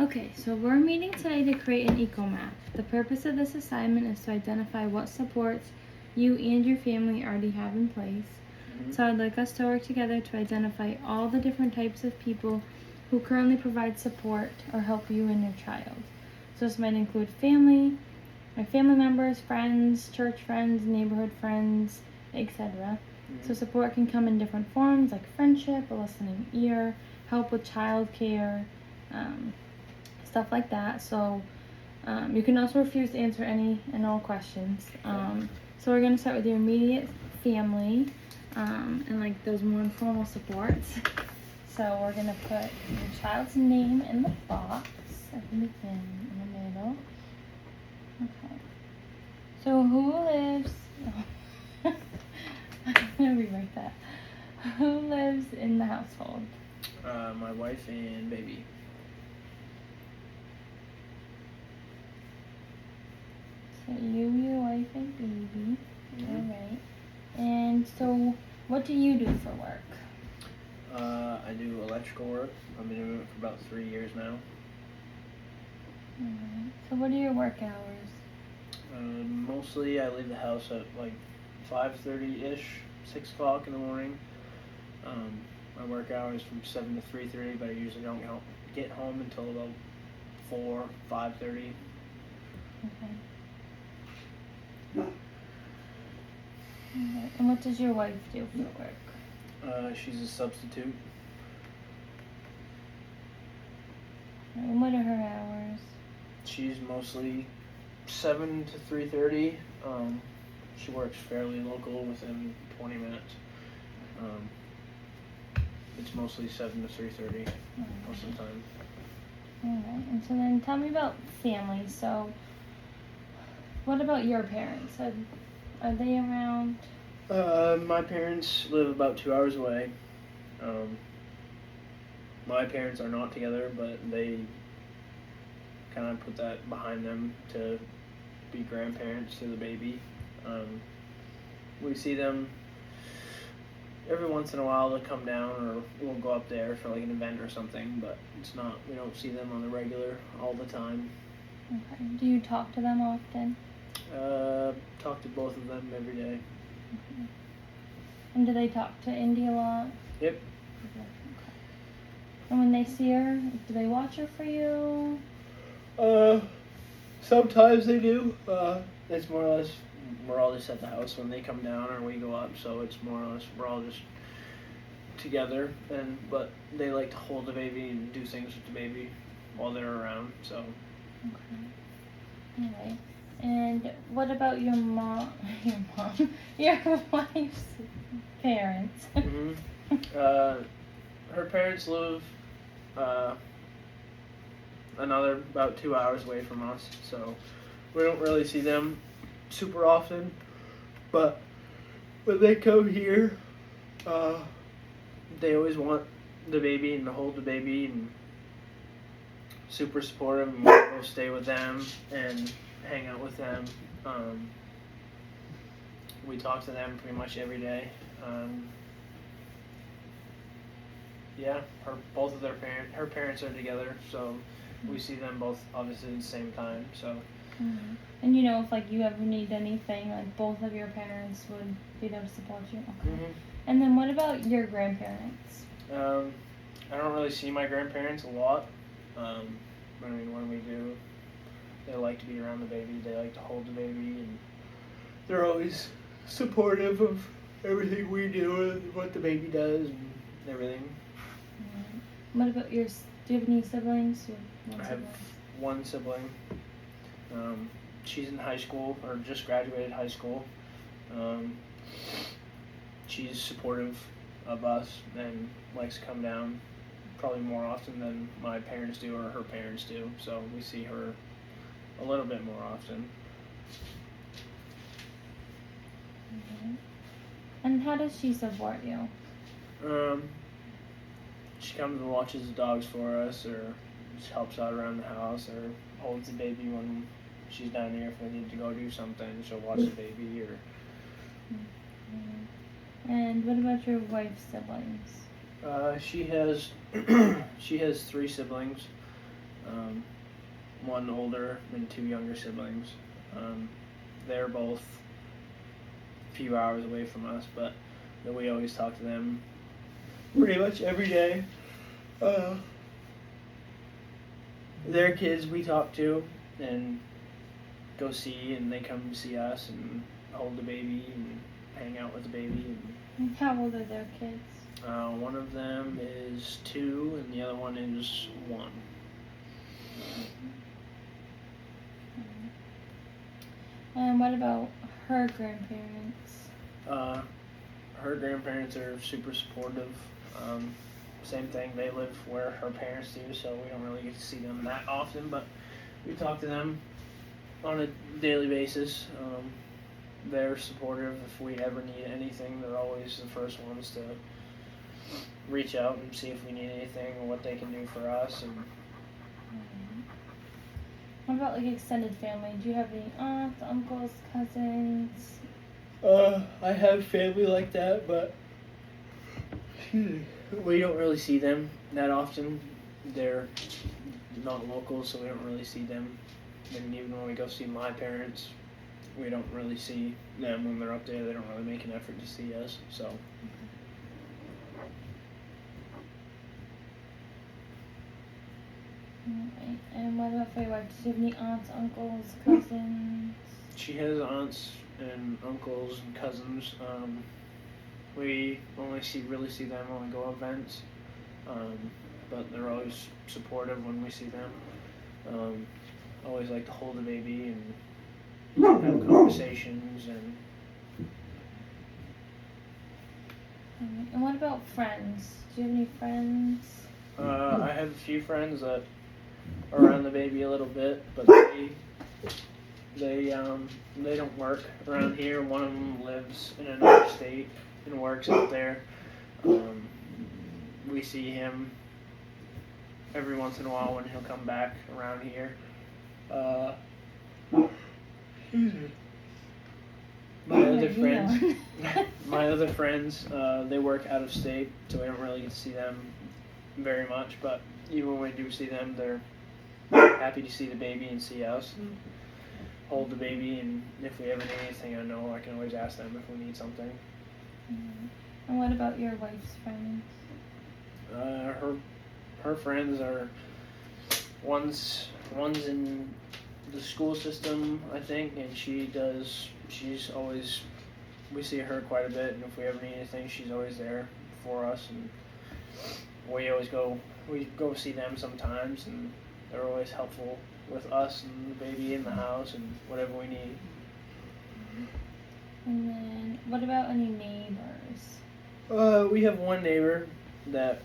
Okay, so we're meeting today to create an eco map. The purpose of this assignment is to identify what supports you and your family already have in place. So I'd like us to work together to identify all the different types of people who currently provide support or help you and your child. So this might include family, my family members, friends, church friends, neighborhood friends, etc. So support can come in different forms like friendship, a listening ear, help with childcare, stuff like that. So you can also refuse to answer any and all questions. So we're going to start with your immediate family and like those more informal supports. So we're going to put your child's name in the box. I can begin in the middle. Okay. So who lives... Oh. I'm going to rewrite that. Who lives in the household? My wife and baby. So you, your wife, and baby. Alright. And so, what do you do for work? I do electrical work. I've been doing it for about 3 years now. Alright. So what are your work hours? Mostly I leave the house at like 5:30-ish, 6 o'clock in the morning. My work hours from 7 to 3:30, but I usually don't get home until about 4, 5:30. Okay. Alright. And what does your wife do for work? She's a substitute. And what are her hours? She's mostly 7 to 3:30. She works fairly local, within 20 minutes. It's mostly 7 to 3:30 most of the time. Alright. And so then tell me about family. So what about your parents? Are they around? My parents live about 2 hours away. My parents are not together, but they kind of put that behind them to be grandparents to the baby. We see them every once in a while. They'll come down, or we'll go up there for like an event or something, but we don't see them on the regular all the time. Okay. Do you talk to them often? Talk to both of them every day. Okay. And do they talk to Indy a lot? Yep. Okay. And when they see her, do they watch her for you? Sometimes they do. It's more or less we're all just at the house when they come down or we go up, so it's more or less we're all just together. But they like to hold the baby and do things with the baby while they're around. So. Okay. Alright. And what about your mom? Your wife's parents? Her parents live another about 2 hours away from us, so we don't really see them super often. But when they come here, they always want the baby and to hold the baby and super supportive, and we'll go stay with them and hang out with them. We talk to them pretty much every day. Yeah, her parents are together, so we see them both obviously at the same time. So. Mm-hmm. And if like you ever need anything, like both of your parents would be there to support you. Okay. Mm-hmm. And then what about your grandparents? I don't really see my grandparents a lot. I mean, when we do, they like to be around the baby. They like to hold the baby, and they're always supportive of everything we do and what the baby does and everything. What about do you have any siblings? I have one sibling. She's in high school, or just graduated high school. She's supportive of us and likes to come down probably more often than my parents do or her parents do. So we see her a little bit more often. And how does she support you? She comes and watches the dogs for us, or just helps out around the house, or holds the baby when she's down here if we need to go do something. She'll watch the baby. Or. And what about your wife's siblings? She has 3 siblings. One older and two younger siblings. They're both a few hours away from us, but we always talk to them pretty much every day. Their kids we talk to and go see, and they come see us and hold the baby and hang out with the baby. And how old are their kids? One of them is 2 and the other one is 1. And what about her grandparents? Her grandparents are super supportive. Same thing, they live where her parents do, so we don't really get to see them that often, but we talk to them on a daily basis. They're supportive. If we ever need anything, they're always the first ones to reach out and see if we need anything or what they can do for us. And what about like extended family? Do you have any aunts, uncles, cousins? I have family like that, but we don't really see them that often. They're not local, so we don't really see them. And even when we go see my parents, we don't really see them when they're up there. They don't really make an effort to see us. So. Alright. And what about for your wife? Does she have any aunts, uncles, cousins? She has aunts and uncles and cousins. We only really see them when we go to events, but they're always supportive when we see them. Always like to hold the baby and have conversations. And what about friends? Do you have any friends? I have a few friends that are around the baby a little bit, but they don't work around here. One of them lives in another state and works out there. We see him every once in a while when he'll come back around here. My other friends, they work out of state, so we don't really get to see them very much. But even when we do see them, they're happy to see the baby and see us and hold the baby. And if we ever need anything, I can always ask them if we need something. And what about your wife's friends? Her friends are one's in the school system, I think, and she's always, we see her quite a bit, and if we ever need anything, she's always there for us, and we go see them sometimes, and they're always helpful with us and the baby in the house and whatever we need. And then what about any neighbors? We have one neighbor that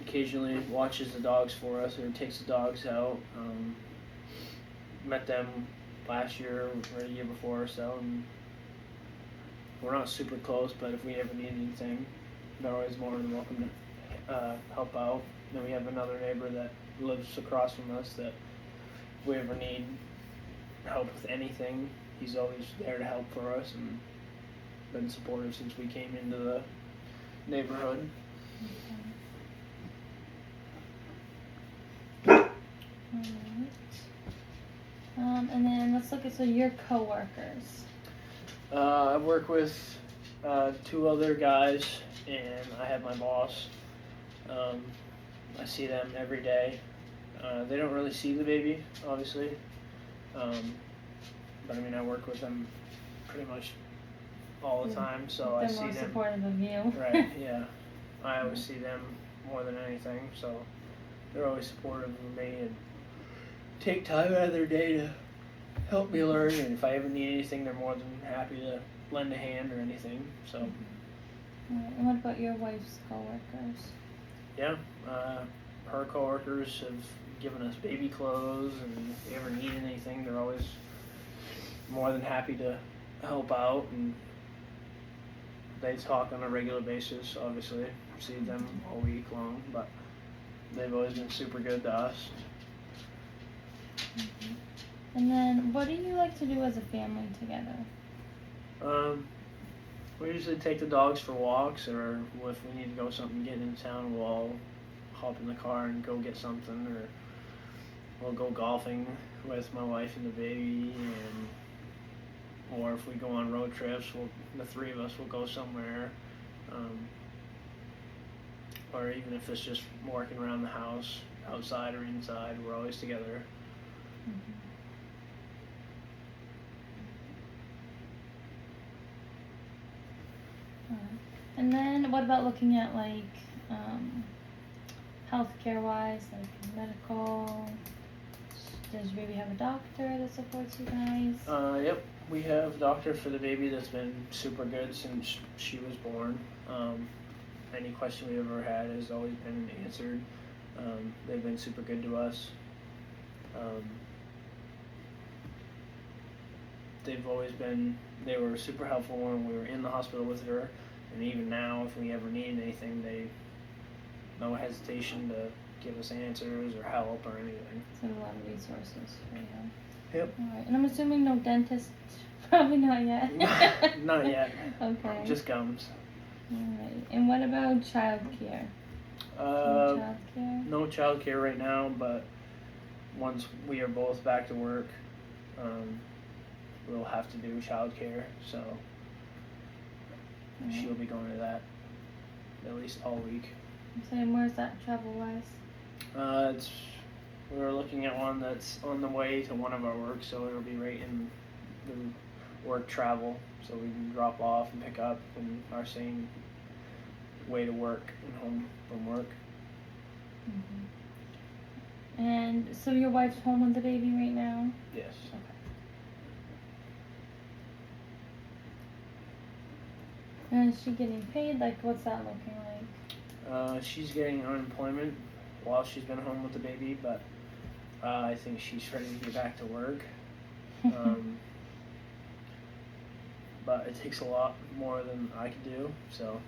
occasionally watches the dogs for us or takes the dogs out. Met them last year or the year before or so, and we're not super close, but if we ever need anything, they're always more than welcome to help out. Then we have another neighbor that lives across from us that if we ever need help with anything, he's always there to help for us and been supportive since we came into the neighborhood. And then let's look at your coworkers. I work with 2 other guys, and I have my boss. I see them every day. They don't really see the baby, obviously, but I work with them pretty much all the time, so I see them. They're more supportive of you. Right, yeah. I always see them more than anything, so they're always supportive of me and take time out of their day to help me learn, and if I ever need anything, they're more than happy to lend a hand or anything, so. And what about your wife's coworkers? Yeah, her coworkers have given us baby clothes, and if we ever need anything, they're always more than happy to help out, and they talk on a regular basis, obviously. See them all week long, but they've always been super good to us. And then, what do you like to do as a family together? We usually take the dogs for walks, or if we need to go something, get in town, we'll all hop in the car and go get something, or we'll go golfing with my wife and the baby, or if we go on road trips, the three of us will go somewhere, or even if it's just working around the house, outside or inside, we're always together. Mm-hmm. And then what about looking at like healthcare wise, like medical? Does your baby have a doctor that supports you guys? Yep, we have a doctor for the baby that's been super good since she was born. Any question we've ever had has always been answered. They've been super good to us. They were super helpful when we were in the hospital with her, and even now, if we ever need anything, no hesitation to give us answers or help or anything. So a lot of resources for you. Yep. Alright, and I'm assuming no dentist? Probably not yet. Not yet. Okay. Just gums. Alright, and what about childcare? Childcare? No childcare right now, but once we are both back to work, we'll have to do childcare, so she'll be going to that at least all week. And where's that travel-wise? We're looking at one that's on the way to one of our work, so it'll be right in the work travel, so we can drop off and pick up in our same way to work and home from work. Mm-hmm. And so your wife's home with the baby right now? Yes. Okay. And is she getting paid? Like, what's that looking like? She's getting unemployment while she's been home with the baby, but I think she's ready to get back to work. But it takes a lot more than I can do, so.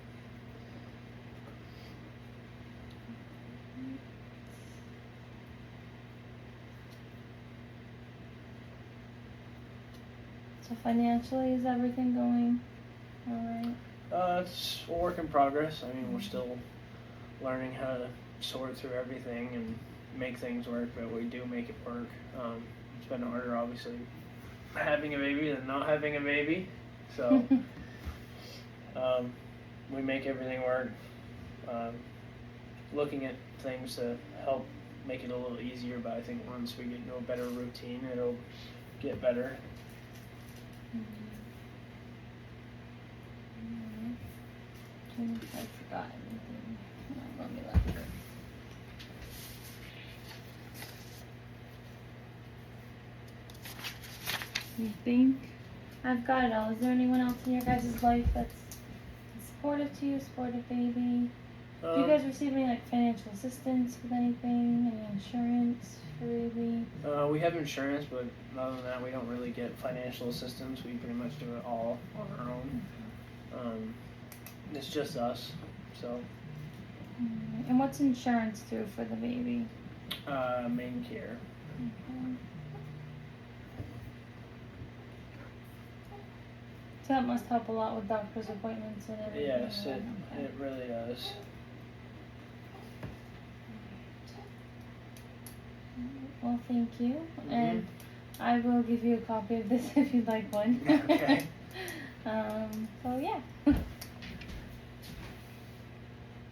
So financially, is everything going alright? It's a work in progress. I mean, we're still learning how to sort through everything and make things work, but we do make it work. It's been harder, obviously, having a baby than not having a baby. So we make everything work. Looking at things to help make it a little easier, but I think once we get into a better routine, it'll get better. I forgot anything. Let me look. You think? I've got it all. Is there anyone else in your guys' life that's supportive to you, supportive baby? Do you guys receive any like financial assistance with anything? Any insurance for baby? We have insurance, but other than that, we don't really get financial assistance. We pretty much do it all on our own. It's just us, so. And what's insurance do for the baby? Main care. Okay. So that must help a lot with doctor's appointments and everything. Yes, right? it really does. Well, thank you, and I will give you a copy of this if you'd like one. Okay. So yeah.